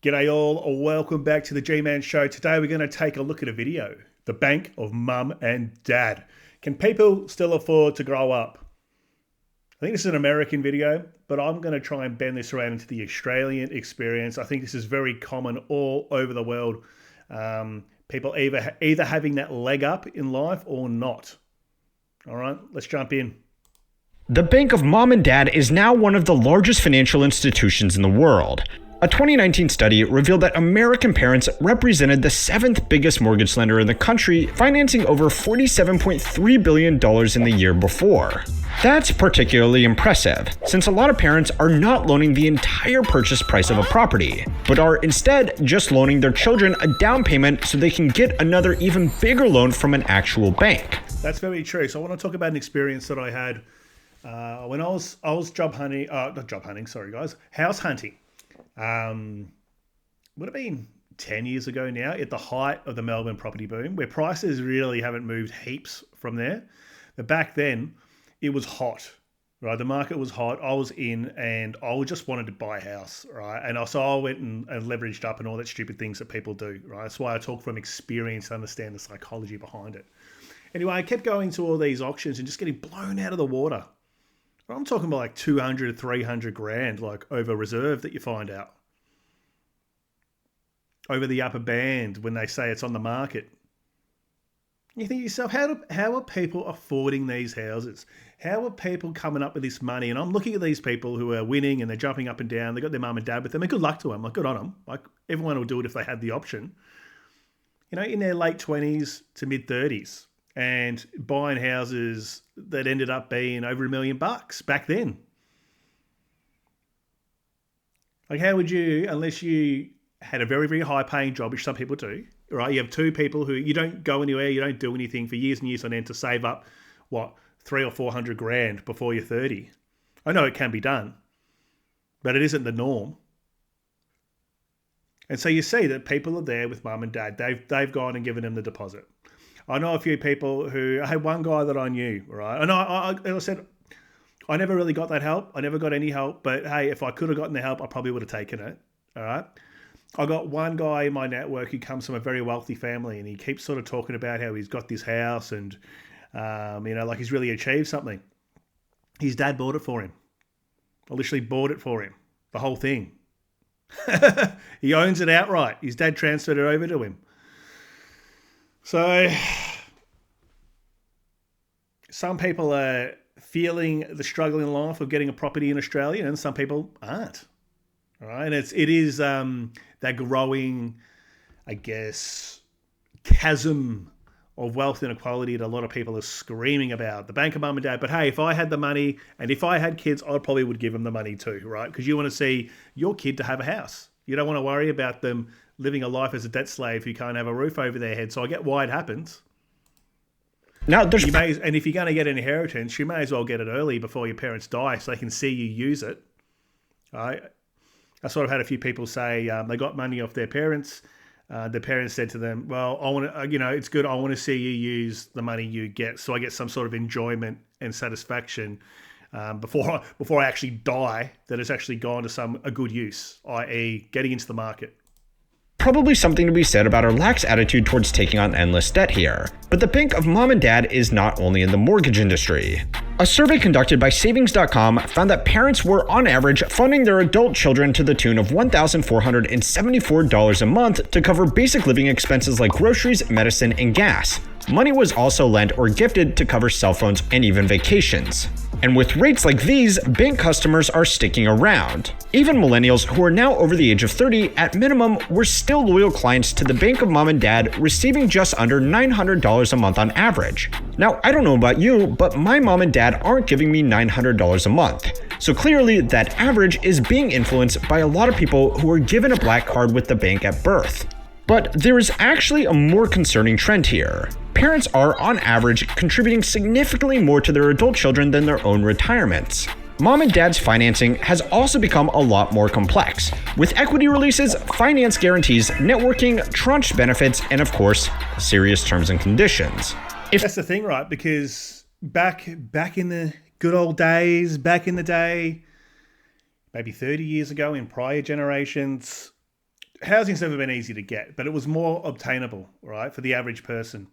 G'day all, welcome back to the G-Man Show. Today we're going to take a look at a video. The bank of mum and dad. Can people still afford to grow up? I think this is an American video, but I'm going to try and bend this around into the Australian experience. I think this is very common all over the world. People either having that leg up in life or not. All right, let's jump in. The Bank of Mom and Dad is now one of the largest financial institutions in the world. A 2019 study revealed that American parents represented the seventh biggest mortgage lender in the country, financing over $47.3 billion in the year before. That's particularly impressive, since a lot of parents are not loaning the entire purchase price of a property, but are instead just loaning their children a down payment so they can get another even bigger loan from an actual bank. That's very true. So I want to talk about an experience that I had when I was house hunting. Would have been 10 years ago now, at the height of the Melbourne property boom, where prices really haven't moved heaps from there. But back then, it was hot, right? The market was hot. I was in, and I just wanted to buy a house, right? And so I went and leveraged up and all that stupid things that people do, right? That's why I talk from experience to understand the psychology behind it. Anyway, I kept going to all these auctions and just getting blown out of the water. I'm talking about like 200 to 300 grand, like over reserve that you find out. Over the upper band when they say it's on the market. You think to yourself, how are people affording these houses? How are people coming up with this money? And I'm looking at these people who are winning and they're jumping up and down. They got their mum and dad with them. And good luck to them. Like, good on them. Like, everyone will do it if they had the option. You know, in their late 20s to mid 30s. And buying houses that ended up being over $1 million back then. Like, how would you, unless you had a very, very high paying job, which some people do, right? You have two people who you don't go anywhere, you don't do anything for years and years on end to save up, what, 300 or 400 grand before you're 30. I know it can be done, but it isn't the norm. And so you see that people are there with mum and dad. They've gone and given them the deposit. I know a few people who, I had one guy that I knew, right? And I said, I never really got that help. I never got any help. But hey, if I could have gotten the help, I probably would have taken it. All right. I got one guy in my network who comes from a very wealthy family, and he keeps sort of talking about how he's got this house and, like he's really achieved something. His dad bought it for him. I literally bought it for him. The whole thing. He owns it outright. His dad transferred it over to him. So some people are feeling the struggle in life of getting a property in Australia, and some people aren't. All right, and it is that growing, I guess, chasm of wealth inequality that a lot of people are screaming about. The bank of mum and dad. But hey, if I had the money and if I had kids, I probably would give them the money too, right? Because you want to see your kid to have a house. You don't want to worry about them living a life as a debt slave who can't have a roof over their head. So I get why it happens. Now, and if you're going to get an inheritance, you may as well get it early before your parents die so they can see you use it. I sort of had a few people say they got money off their parents. Their parents said to them, well, I want to, it's good. I want to see you use the money you get so I get some sort of enjoyment and satisfaction before I actually die, that it's actually gone to a good use, i.e. getting into the market. Probably something to be said about our lax attitude towards taking on endless debt here. But the Bank of Mom and Dad is not only in the mortgage industry. A survey conducted by Savings.com found that parents were, on average, funding their adult children to the tune of $1,474 a month to cover basic living expenses like groceries, medicine, and gas. Money was also lent or gifted to cover cell phones and even vacations. And with rates like these, bank customers are sticking around. Even millennials who are now over the age of 30, at minimum, were still loyal clients to the Bank of Mom and Dad, receiving just under $900 a month on average. Now, I don't know about you, but my mom and dad aren't giving me $900 a month. So clearly, that average is being influenced by a lot of people who are given a black card with the bank at birth. But there is actually a more concerning trend here. Parents are, on average, contributing significantly more to their adult children than their own retirements. Mom and dad's financing has also become a lot more complex, with equity releases, finance guarantees, networking, tranche benefits, and of course, serious terms and conditions. That's the thing, right? Because back in the good old days, back in the day, maybe 30 years ago in prior generations, housing's never been easy to get, but it was more obtainable, right, for the average person.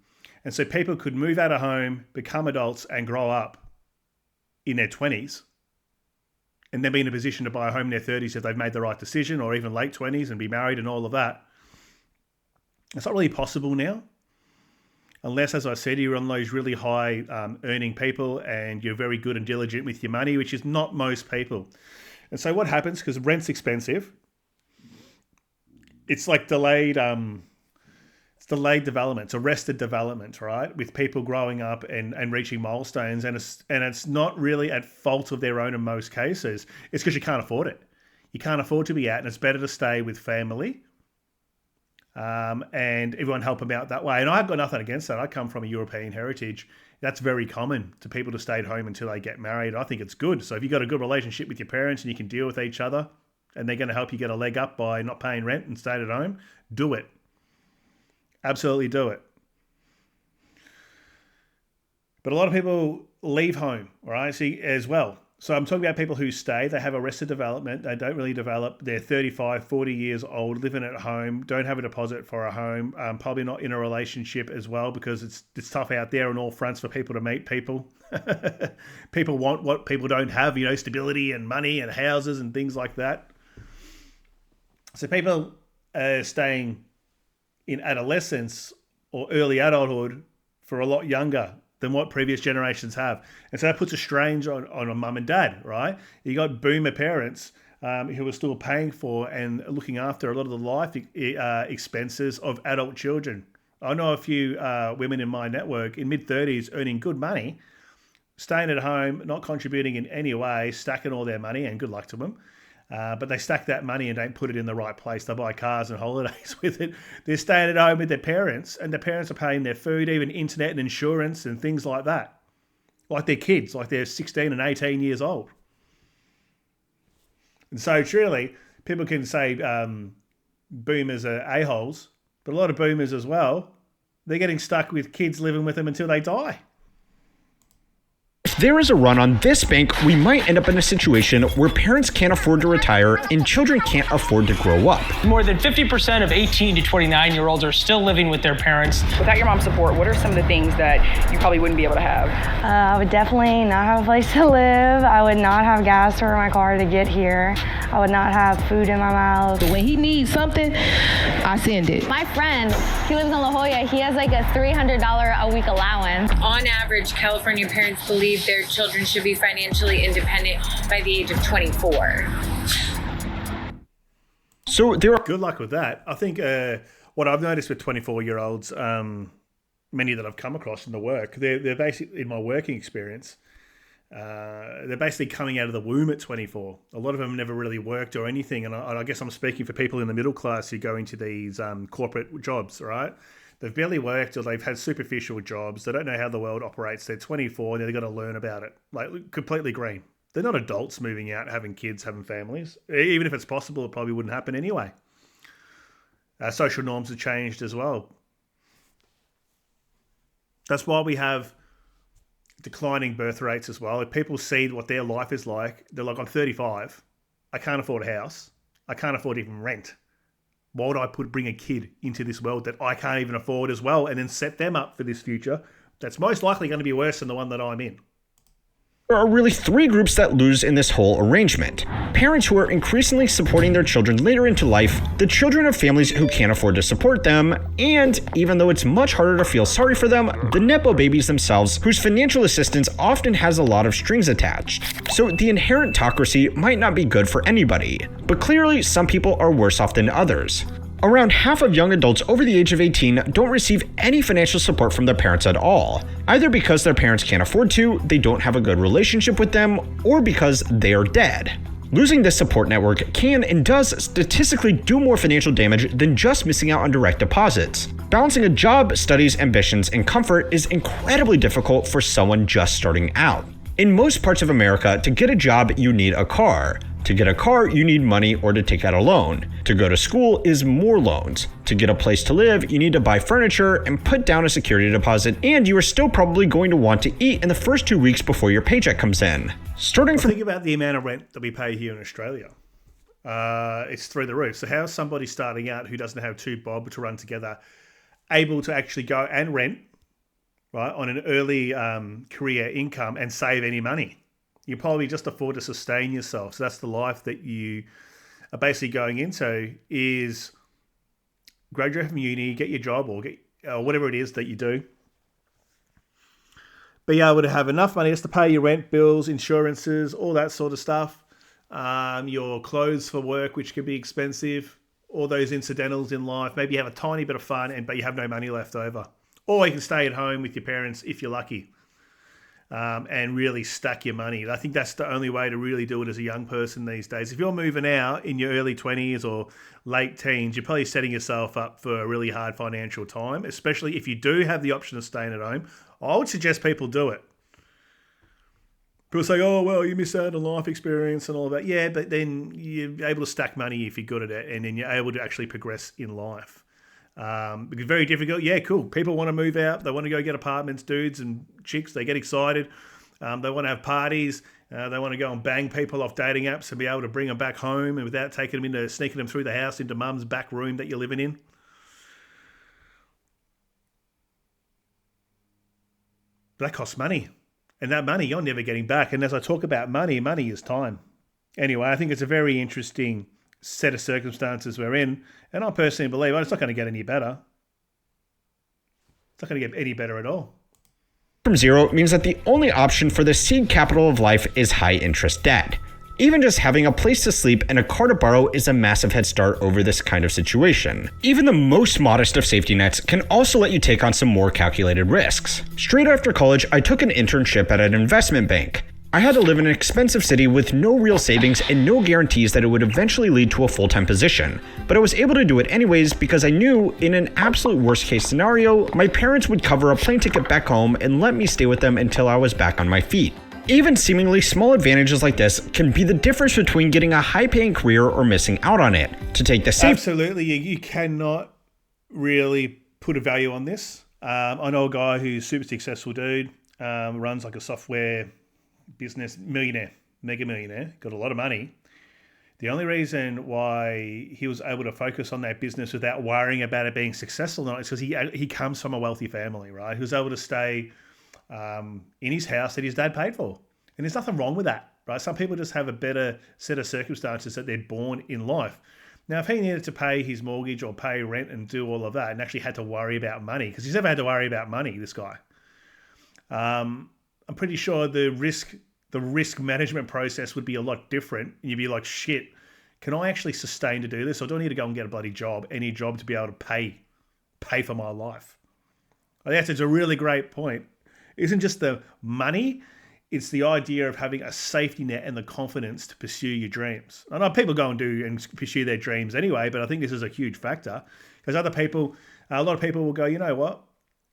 And so people could move out of home, become adults, and grow up in their 20s, and then be in a position to buy a home in their 30s if they've made the right decision, or even late 20s and be married and all of that. It's not really possible now, unless, as I said, you're on those really high earning people and you're very good and diligent with your money, which is not most people. And so what happens, because rent's expensive, it's like delayed development, it's arrested development, right? With people growing up and reaching milestones, and it's not really at fault of their own in most cases. It's because you can't afford it. You can't afford to be out, and it's better to stay with family, and everyone help them out that way. And I've got nothing against that. I come from a European heritage. That's very common to people to stay at home until they get married. I think it's good. So if you've got a good relationship with your parents and you can deal with each other, and they're going to help you get a leg up by not paying rent and staying at home, do it. Absolutely do it. But a lot of people leave home, right? See, as well. So I'm talking about people who stay, they have arrested development, they don't really develop, they're 35, 40 years old, living at home, don't have a deposit for a home, probably not in a relationship as well, because it's tough out there on all fronts for people to meet people. People want what people don't have, stability and money and houses and things like that. So people are staying in adolescence or early adulthood for a lot younger than what previous generations have. And so that puts a strain on a mum and dad, right? You got boomer parents who are still paying for and looking after a lot of the life expenses of adult children. I know a few women in my network in mid-30s earning good money, staying at home, not contributing in any way, stacking all their money, and good luck to them. But they stack that money and don't put it in the right place. They buy cars and holidays with it. They're staying at home with their parents, and their parents are paying their food, even internet and insurance and things like that. Like their kids, like they're 16 and 18 years old. And so truly, people can say boomers are a-holes, but a lot of boomers as well, they're getting stuck with kids living with them until they die. If there is a run on this bank, we might end up in a situation where parents can't afford to retire and children can't afford to grow up. More than 50% of 18 to 29-year-olds are still living with their parents. Without your mom's support, what are some of the things that you probably wouldn't be able to have? I would definitely not have a place to live. I would not have gas for my car to get here. I would not have food in my mouth. When he needs something, I send it. My friend, he lives in La Jolla. He has like a $300 a week allowance. On average, California parents believe their children should be financially independent by the age of 24. So there are... Good luck with that. I think what I've noticed with 24-year-olds, many that I've come across in the work, they're basically, in my working experience, they're basically coming out of the womb at 24. A lot of them never really worked or anything, and I guess I'm speaking for people in the middle class who go into these corporate jobs, right? They've barely worked, or they've had superficial jobs. They don't know how the world operates. They're 24 and they've got to learn about it. Like, completely green. They're not adults moving out, having kids, having families. Even if it's possible, it probably wouldn't happen anyway. Social norms have changed as well. That's why we have declining birth rates as well. If people see what their life is like, they're like, I'm 35. I can't afford a house. I can't afford even rent. Why would I bring a kid into this world that I can't even afford as well, and then set them up for this future that's most likely going to be worse than the one that I'm in? There are really three groups that lose in this whole arrangement. Parents who are increasingly supporting their children later into life, the children of families who can't afford to support them, and, even though it's much harder to feel sorry for them, the Nepo babies themselves, whose financial assistance often has a lot of strings attached. So the inherent autocracy might not be good for anybody, but clearly some people are worse off than others. Around half of young adults over the age of 18 don't receive any financial support from their parents at all, either because their parents can't afford to, they don't have a good relationship with them, or because they are dead. Losing this support network can and does statistically do more financial damage than just missing out on direct deposits. Balancing a job, studies, ambitions, and comfort is incredibly difficult for someone just starting out. In most parts of America, to get a job, you need a car. To get a car, you need money or to take out a loan. To go to school is more loans. To get a place to live, you need to buy furniture and put down a security deposit, and you are still probably going to want to eat in the first 2 weeks before your paycheck comes in. Think about the amount of rent that we pay here in Australia. It's through the roof. So how is somebody starting out who doesn't have two bob to run together able to actually go and rent, right, on an early career income and save any money? You probably just afford to sustain yourself. So that's the life that you are basically going into, is graduate from uni, get your job or get whatever it is that you do. Be able to have enough money just to pay your rent, bills, insurances, all that sort of stuff. Your clothes for work, which can be expensive, all those incidentals in life. Maybe you have a tiny bit of fun, but you have no money left over. Or you can stay at home with your parents if you're lucky, and really stack your money. I think that's the only way to really do it as a young person these days. If you're moving out in your early 20s or late teens, you're probably setting yourself up for a really hard financial time, especially if you do have the option of staying at home. I would suggest people do it. People say, oh, well, you miss out on life experience and all of that. Yeah, but then you're able to stack money if you're good at it, and then you're able to actually progress in life. Because very difficult. Yeah, cool. People want to move out. They want to go get apartments, dudes and chicks. They get excited. They want to have parties. They want to go and bang people off dating apps and be able to bring them back home and without sneaking them through the house into mum's back room that you're living in. But that costs money. And that money you're never getting back. And as I talk about money, money is time. Anyway, I think it's a very interesting set of circumstances we're in. And I personally believe it's not going to get any better. It's not going to get any better at all. From zero means that the only option for the seed capital of life is high interest debt. Even just having a place to sleep and a car to borrow is a massive head start over this kind of situation. Even the most modest of safety nets can also let you take on some more calculated risks. Straight after college, I took an internship at an investment bank. I had to live in an expensive city with no real savings and no guarantees that it would eventually lead to a full-time position. But I was able to do it anyways because I knew, in an absolute worst-case scenario, my parents would cover a plane ticket back home and let me stay with them until I was back on my feet. Even seemingly small advantages like this can be the difference between getting a high-paying career or missing out on it. To take the same... Absolutely, you cannot really put a value on this. I know a guy who's a super successful dude, runs like a software business, millionaire, mega millionaire, got a lot of money. The only reason why he was able to focus on that business without worrying about it being successful or not is because he comes from a wealthy family, right? He was able to stay in his house that his dad paid for. And there's nothing wrong with that, right? Some people just have a better set of circumstances that they're born in life. Now, if he needed to pay his mortgage or pay rent and do all of that and actually had to worry about money, because he's never had to worry about money, this guy, I'm pretty sure the risk management process would be a lot different. You'd be like, shit, can I actually sustain to do this? Or do I need to go and get a bloody job, any job to be able to pay for my life? I think that's a really great point. It isn't just the money, it's the idea of having a safety net and the confidence to pursue your dreams. I know people go and pursue their dreams anyway, but I think this is a huge factor because a lot of people will go, you know what?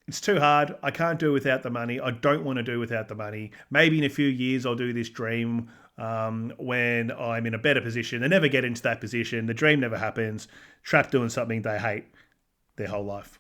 It's too hard. I can't do without the money. I don't want to do without the money. Maybe in a few years I'll do this dream when I'm in a better position. They never get into that position. The dream never happens. Trapped doing something they hate their whole life.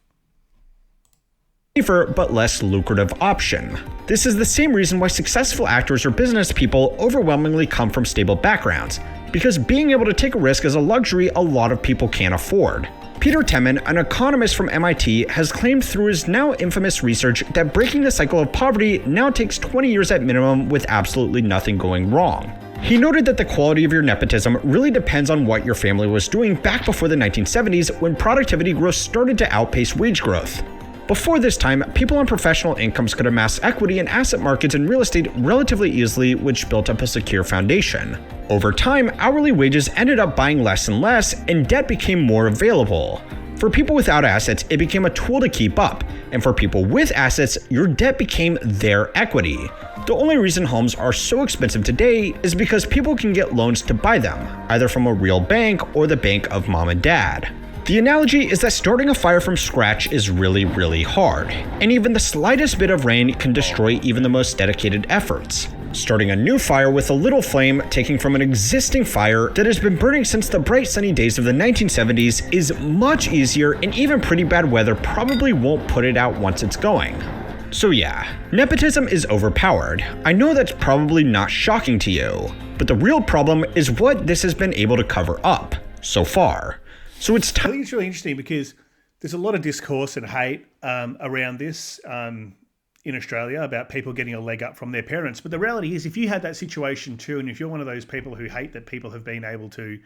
Safer but less lucrative option. This is the same reason why successful actors or business people overwhelmingly come from stable backgrounds, because being able to take a risk is a luxury a lot of people can't afford. Peter Temin, an economist from MIT, has claimed through his now infamous research that breaking the cycle of poverty now takes 20 years at minimum with absolutely nothing going wrong. He noted that the quality of your nepotism really depends on what your family was doing back before the 1970s when productivity growth started to outpace wage growth. Before this time, people on professional incomes could amass equity in asset markets and real estate relatively easily, which built up a secure foundation. Over time, hourly wages ended up buying less and less, and debt became more available. For people without assets, it became a tool to keep up, and for people with assets, your debt became their equity. The only reason homes are so expensive today is because people can get loans to buy them, either from a real bank or the bank of mom and dad. The analogy is that starting a fire from scratch is really, really hard, and even the slightest bit of rain can destroy even the most dedicated efforts. Starting a new fire with a little flame taking from an existing fire that has been burning since the bright sunny days of the 1970s is much easier, and even pretty bad weather probably won't put it out once it's going. So yeah, nepotism is overpowered. I know that's probably not shocking to you, but the real problem is what this has been able to cover up so far. So it's I think it's really interesting because there's a lot of discourse and hate around this in Australia about people getting a leg up from their parents. But the reality is, if you had that situation too, and if you're one of those people who hate that people have been able to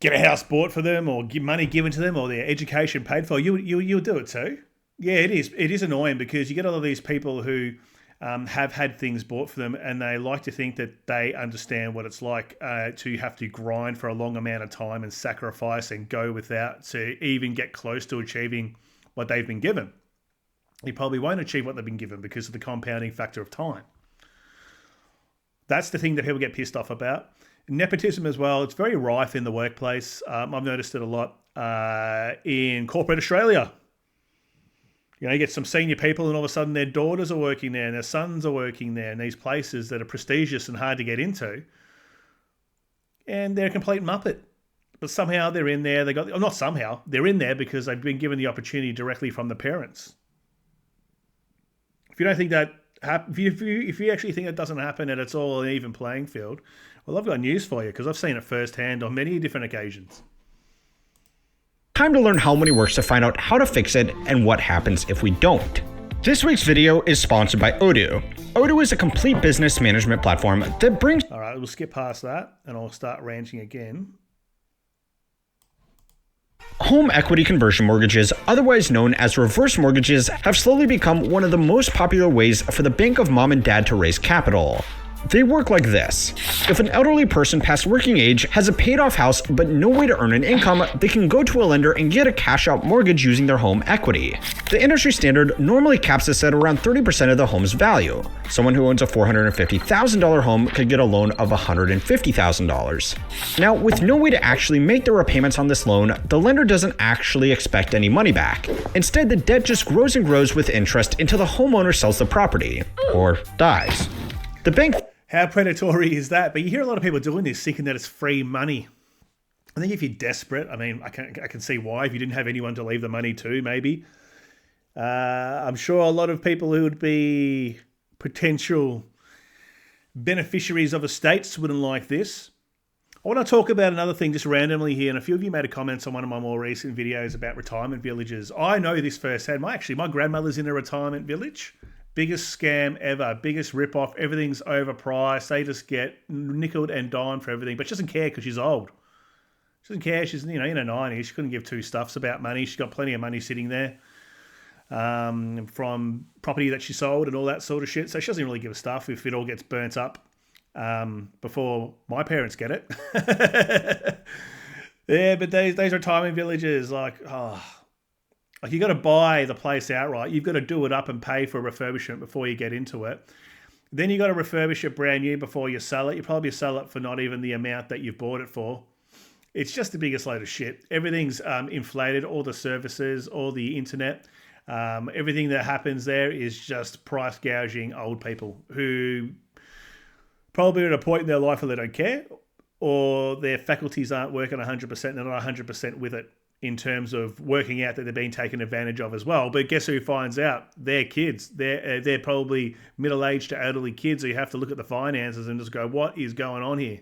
get a house bought for them or give money given to them or their education paid for, you'll do it too. Yeah, it is. It is annoying because you get all of these people who have had things bought for them, and they like to think that they understand what it's like to have to grind for a long amount of time and sacrifice and go without to even get close to achieving what they've been given. You probably won't achieve what they've been given because of the compounding factor of time. That's the thing that people get pissed off about. Nepotism as well, it's very rife in the workplace. I've noticed it a lot in corporate Australia. You know, you get some senior people and all of a sudden their daughters are working there and their sons are working there in these places that are prestigious and hard to get into. And they're a complete muppet. But somehow they're in there. They're in there because they've been given the opportunity directly from the parents. If you don't think that, if you actually think it doesn't happen and it's all an even playing field, well, I've got news for you because I've seen it firsthand on many different occasions. Time to learn how money works to find out how to fix it and what happens if we don't. This week's video is sponsored by Odoo. Odoo is a complete business management platform that brings... All right, we'll skip past that and I'll start ranting again. Home equity conversion mortgages, otherwise known as reverse mortgages, have slowly become one of the most popular ways for the bank of mom and dad to raise capital. They work like this. If an elderly person past working age has a paid-off house but no way to earn an income, they can go to a lender and get a cash-out mortgage using their home equity. The industry standard normally caps this at around 30% of the home's value. Someone who owns a $450,000 home could get a loan of $150,000. Now, with no way to actually make the repayments on this loan, the lender doesn't actually expect any money back. Instead, the debt just grows and grows with interest until the homeowner sells the property, or dies. The bank... How predatory is that? But you hear a lot of people doing this, thinking that it's free money. I think if you're desperate, I mean, I can see why. If you didn't have anyone to leave the money to, maybe. I'm sure a lot of people who would be potential beneficiaries of estates wouldn't like this. I want to talk about another thing just randomly here, and a few of you made a comment on one of my more recent videos about retirement villages. I know this firsthand. My grandmother's in a retirement village. Biggest scam ever, biggest rip-off, everything's overpriced, they just get nickeled and dimed for everything, but she doesn't care because she's old. She doesn't care, she's in her 90s, she couldn't give two stuffs about money, she's got plenty of money sitting there from property that she sold and all that sort of shit, so she doesn't really give a stuff if it all gets burnt up before my parents get it. Yeah, but these retirement villages, like you got to buy the place outright. You've got to do it up and pay for a refurbishment before you get into it. Then you got to refurbish it brand new before you sell it. You probably sell it for not even the amount that you've bought it for. It's just the biggest load of shit. Everything's inflated. All the services, all the internet, everything that happens there is just price gouging old people who probably are at a point in their life where they don't care, or their faculties aren't working 100%. They're not 100% with it, in terms of working out that they're being taken advantage of as well. But guess who finds out? Their kids. They're probably middle-aged to elderly kids, so you have to look at the finances and just go, what is going on here?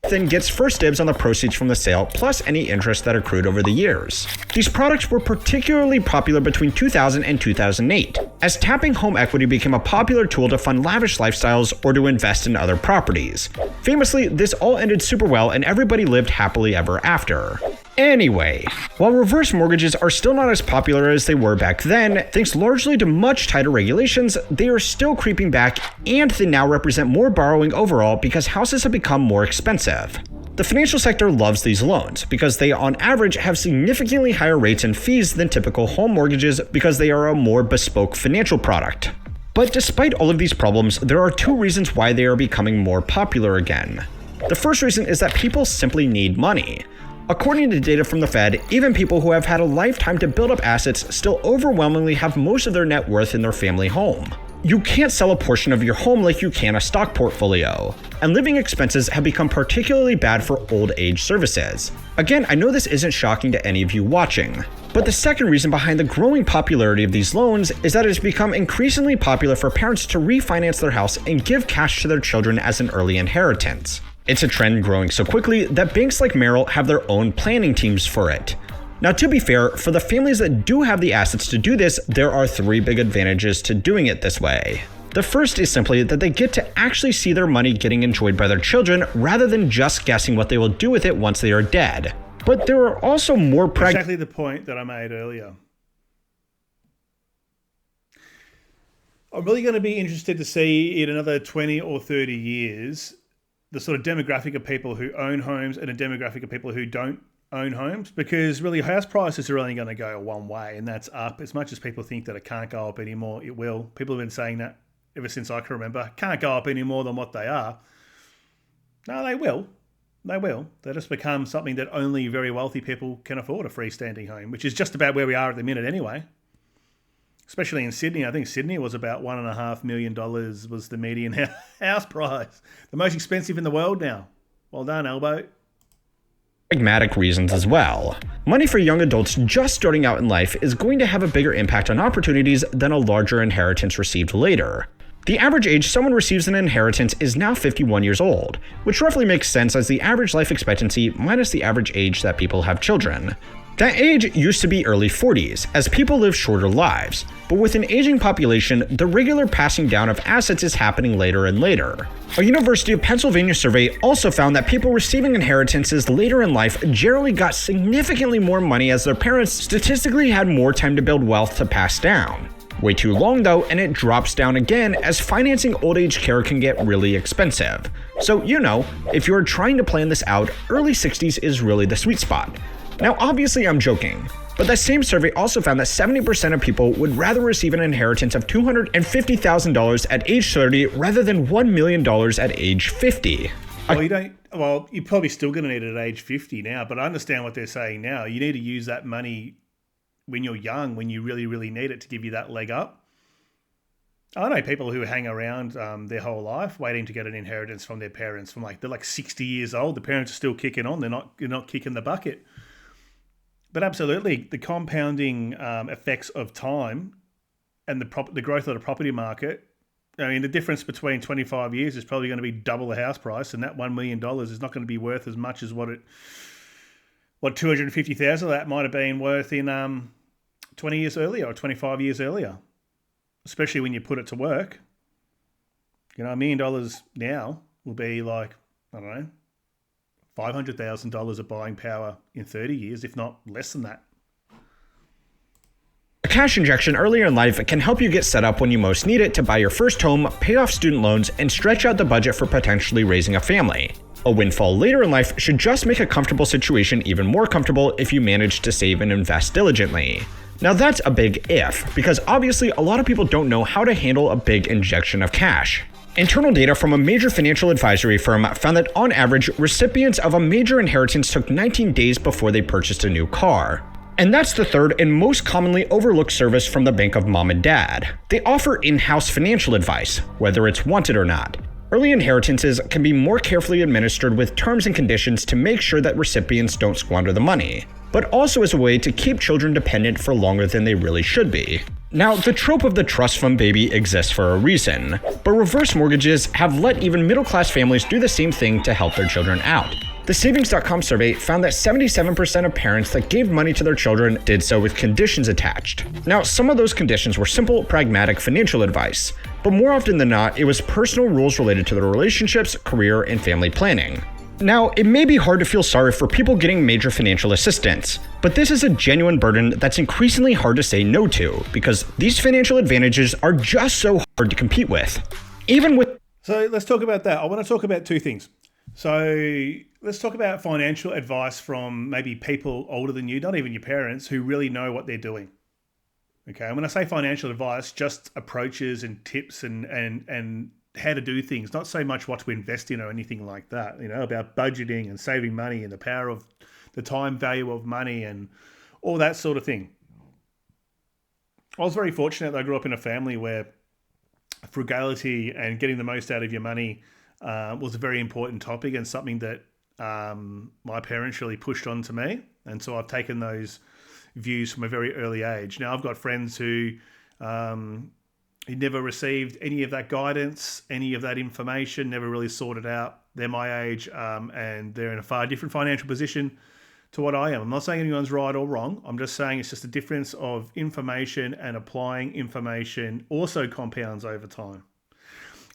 Then gets first dibs on the proceeds from the sale, plus any interest that accrued over the years. These products were particularly popular between 2000 and 2008, as tapping home equity became a popular tool to fund lavish lifestyles or to invest in other properties. Famously, this all ended super well and everybody lived happily ever after. Anyway, while reverse mortgages are still not as popular as they were back then, thanks largely to much tighter regulations, they are still creeping back, and they now represent more borrowing overall because houses have become more expensive. The financial sector loves these loans because they on average have significantly higher rates and fees than typical home mortgages because they are a more bespoke financial product. But despite all of these problems, there are two reasons why they are becoming more popular again. The first reason is that people simply need money. According to data from the Fed, even people who have had a lifetime to build up assets still overwhelmingly have most of their net worth in their family home. You can't sell a portion of your home like you can a stock portfolio. And living expenses have become particularly bad for old age services. Again, I know this isn't shocking to any of you watching, but the second reason behind the growing popularity of these loans is that it's become increasingly popular for parents to refinance their house and give cash to their children as an early inheritance. It's a trend growing so quickly that banks like Merrill have their own planning teams for it. Now, to be fair, for the families that do have the assets to do this, there are 3 big advantages to doing it this way. The first is simply that they get to actually see their money getting enjoyed by their children rather than just guessing what they will do with it once they are dead. But there are also more exactly the point that I made earlier. I'm really going to be interested to see in another 20 or 30 years the sort of demographic of people who own homes and a demographic of people who don't own homes, because really house prices are only going to go one way, and that's up. As much as people think that it can't go up anymore, it will. People have been saying that ever since I can remember. Can't go up any more than what they are. No, they will. They will. They just become something that only very wealthy people can afford, a freestanding home, which is just about where we are at the minute anyway. Especially in Sydney. I think Sydney was about $1.5 million was the median house price. The most expensive in the world now. Well done, Elbow. Pragmatic reasons as well. Money for young adults just starting out in life is going to have a bigger impact on opportunities than a larger inheritance received later. The average age someone receives an inheritance is now 51 years old, which roughly makes sense as the average life expectancy minus the average age that people have children. That age used to be early 40s, as people live shorter lives, but with an aging population, the regular passing down of assets is happening later and later. A University of Pennsylvania survey also found that people receiving inheritances later in life generally got significantly more money as their parents statistically had more time to build wealth to pass down. Way too long though, and it drops down again as financing old age care can get really expensive. So, if you're trying to plan this out, early 60s is really the sweet spot. Now, obviously I'm joking, but that same survey also found that 70% of people would rather receive an inheritance of $250,000 at age 30 rather than $1 million at age 50. Well, you're probably still going to need it at age 50 now, but I understand what they're saying now. You need to use that money when you're young, when you really, really need it to give you that leg up. I know people who hang around their whole life waiting to get an inheritance from their parents. They're like 60 years old. The parents are still kicking on. They're not kicking the bucket. But absolutely, the compounding effects of time and the growth of the property market. I mean, the difference between 25 years is probably going to be double the house price, and that $1 million is not going to be worth as much as what $250,000 of that might have been worth in 20 years earlier or 25 years earlier. Especially when you put it to work. $1 million now will be like, I don't know, $500,000 of buying power in 30 years, if not less than that. A cash injection earlier in life can help you get set up when you most need it to buy your first home, pay off student loans, and stretch out the budget for potentially raising a family. A windfall later in life should just make a comfortable situation even more comfortable if you manage to save and invest diligently. Now that's a big if, because obviously a lot of people don't know how to handle a big injection of cash. Internal data from a major financial advisory firm found that on average, recipients of a major inheritance took 19 days before they purchased a new car. And that's the third and most commonly overlooked service from the bank of mom and dad. They offer in-house financial advice, whether it's wanted or not. Early inheritances can be more carefully administered with terms and conditions to make sure that recipients don't squander the money, but also as a way to keep children dependent for longer than they really should be. Now, the trope of the trust fund baby exists for a reason, but reverse mortgages have let even middle-class families do the same thing to help their children out. The Savings.com survey found that 77% of parents that gave money to their children did so with conditions attached. Now, some of those conditions were simple, pragmatic financial advice, but more often than not, it was personal rules related to their relationships, career, and family planning. Now, it may be hard to feel sorry for people getting major financial assistance, but this is a genuine burden that's increasingly hard to say no to, because these financial advantages are just so hard to compete with. So let's talk about that. I want to talk about two things. So let's talk about financial advice from maybe people older than you, not even your parents, who really know what they're doing. Okay, and when I say financial advice, just approaches and tips and how to do things, not so much what to invest in or anything like that, about budgeting and saving money and the power of the time value of money and all that sort of thing. I was very fortunate that I grew up in a family where frugality and getting the most out of your money was a very important topic and something that my parents really pushed on to me. And so I've taken those views from a very early age. Now, I've got friends who never received any of that guidance, any of that information, never really sorted out. They're my age, and they're in a far different financial position to what I am. I'm not saying anyone's right or wrong. I'm just saying it's just a difference of information, and applying information also compounds over time.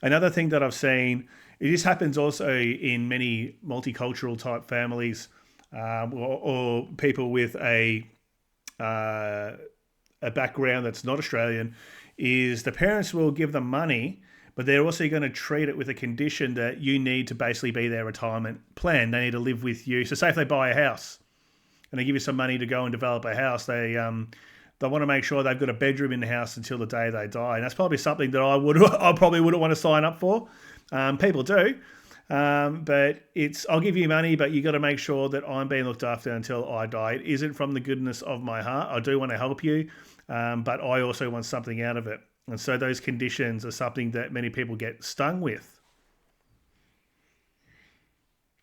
Another thing that I've seen, this happens also in many multicultural type families, or people with a background that's not Australian, is the parents will give them money, but they're also going to treat it with a condition that you need to basically be their retirement plan. They need to live with you. So say if they buy a house and they give you some money to go and develop a house, they want to make sure they've got a bedroom in the house until the day they die. And that's probably something that I probably wouldn't want to sign up for. People do. But I'll give you money, but you got to make sure that I'm being looked after until I die. It isn't from the goodness of my heart. I do want to help you, but I also want something out of it. And so those conditions are something that many people get stung with.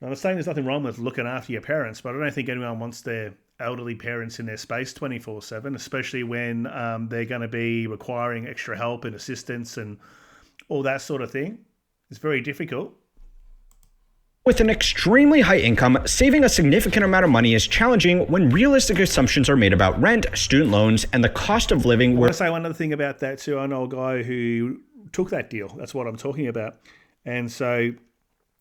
I'm not saying there's nothing wrong with looking after your parents, but I don't think anyone wants their elderly parents in their space 24/7, especially when they're going to be requiring extra help and assistance and all that sort of thing. It's very difficult. With an extremely high income, saving a significant amount of money is challenging when realistic assumptions are made about rent, student loans, and the cost of living. I want to say one other thing about that too. I know a guy who took that deal. That's what I'm talking about. And so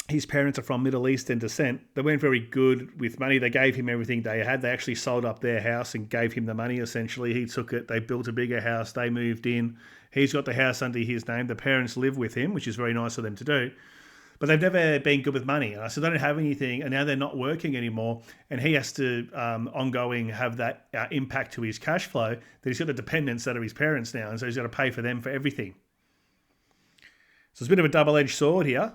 his parents are from Middle Eastern descent. They weren't very good with money. They gave him everything they had. They actually sold up their house and gave him the money, essentially. He took it. They built a bigger house. They moved in. He's got the house under his name. The parents live with him, which is very nice of them to do. But they've never been good with money. And I said, they don't have anything, and now they're not working anymore. And he has to ongoing have that impact to his cash flow, that he's got the dependence that are his parents now. And so he's got to pay for them for everything. So it's a bit of a double-edged sword here.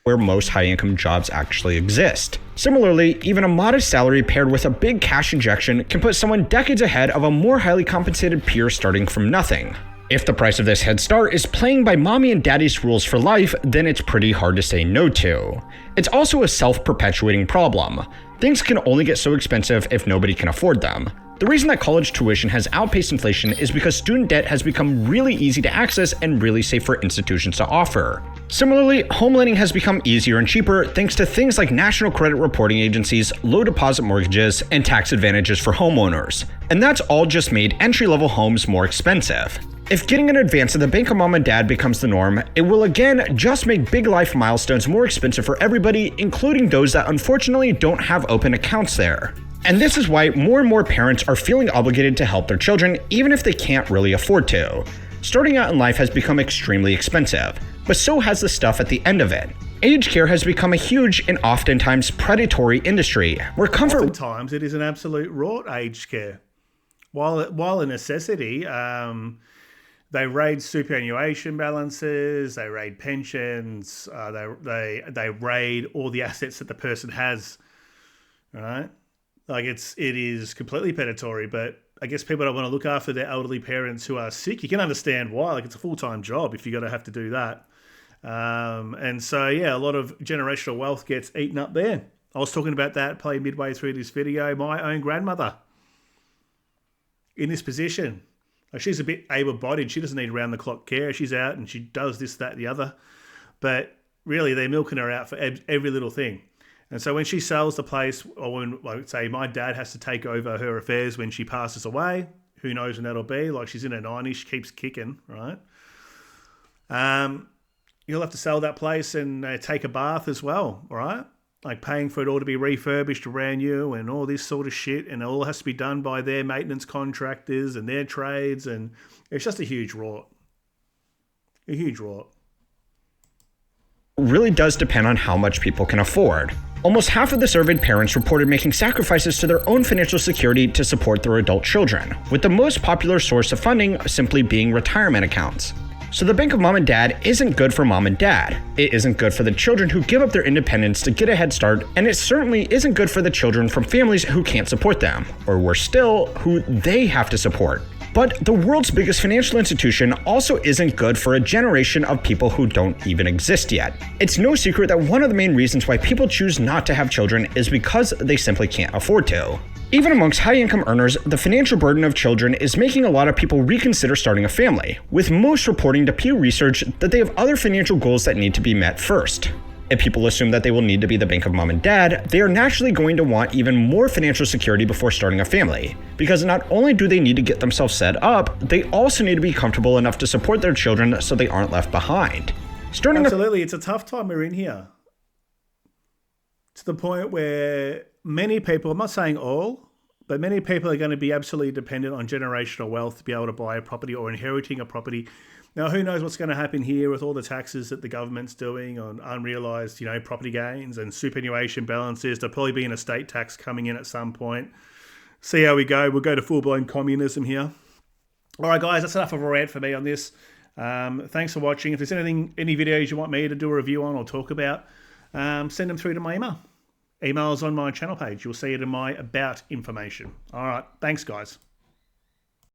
Where most high-income jobs actually exist. Similarly, even a modest salary paired with a big cash injection can put someone decades ahead of a more highly compensated peer starting from nothing. If the price of this head start is playing by mommy and daddy's rules for life, then it's pretty hard to say no to. It's also a self-perpetuating problem. Things can only get so expensive if nobody can afford them. The reason that college tuition has outpaced inflation is because student debt has become really easy to access and really safe for institutions to offer. Similarly, home lending has become easier and cheaper thanks to things like national credit reporting agencies, low deposit mortgages, and tax advantages for homeowners. And that's all just made entry-level homes more expensive. If getting an advance at the bank of mom and dad becomes the norm, it will again just make big life milestones more expensive for everybody, including those that unfortunately don't have open accounts there. And this is why more and more parents are feeling obligated to help their children, even if they can't really afford to. Starting out in life has become extremely expensive, but so has the stuff at the end of it. Aged care has become a huge and oftentimes predatory industry, where comfort... Oftentimes it is an absolute rot, aged care. While a necessity, they raid superannuation balances, they raid pensions, they raid all the assets that the person has, right? Like it is completely predatory, but I guess people don't want to look after their elderly parents who are sick. You can understand why, like it's a full-time job if you're going to have to do that. And so, yeah, a lot of generational wealth gets eaten up there. I was talking about that probably midway through this video. My own grandmother in this position. Like she's a bit able-bodied. She doesn't need round-the-clock care. She's out and she does this, that, the other. But really, they're milking her out for every little thing. And so when she sells the place, or when, like, say, my dad has to take over her affairs when she passes away, who knows when that'll be? Like she's in her 90s, she keeps kicking, right? You'll have to sell that place and take a bath as well, all right? Like paying for it all to be refurbished brand new and all this sort of shit, and it all has to be done by their maintenance contractors and their trades, and it's just a huge rot. A huge rot. Really does depend on how much people can afford. Almost half of the surveyed parents reported making sacrifices to their own financial security to support their adult children, with the most popular source of funding simply being retirement accounts. So the bank of mom and dad isn't good for mom and dad. It isn't good for the children who give up their independence to get a head start, and it certainly isn't good for the children from families who can't support them, or worse still, who they have to support. But the world's biggest financial institution also isn't good for a generation of people who don't even exist yet. It's no secret that one of the main reasons why people choose not to have children is because they simply can't afford to. Even amongst high-income earners, the financial burden of children is making a lot of people reconsider starting a family, with most reporting to Pew Research that they have other financial goals that need to be met first. If people assume that they will need to be the bank of mom and dad, they are naturally going to want even more financial security before starting a family, because not only do they need to get themselves set up, they also need to be comfortable enough to support their children so they aren't left behind. Absolutely, it's a tough time we're in here. To the point where many people, I'm not saying all, but many people are going to be absolutely dependent on generational wealth to be able to buy a property or inheriting a property. Now, who knows what's going to happen here with all the taxes that the government's doing on unrealised, property gains and superannuation balances. There'll probably be an estate tax coming in at some point. See how we go. We'll go to full-blown communism here. All right, guys, that's enough of a rant for me on this. Thanks for watching. If there's any videos you want me to do a review on or talk about, send them through to my email. Email's on my channel page. You'll see it in my about information. All right. Thanks, guys.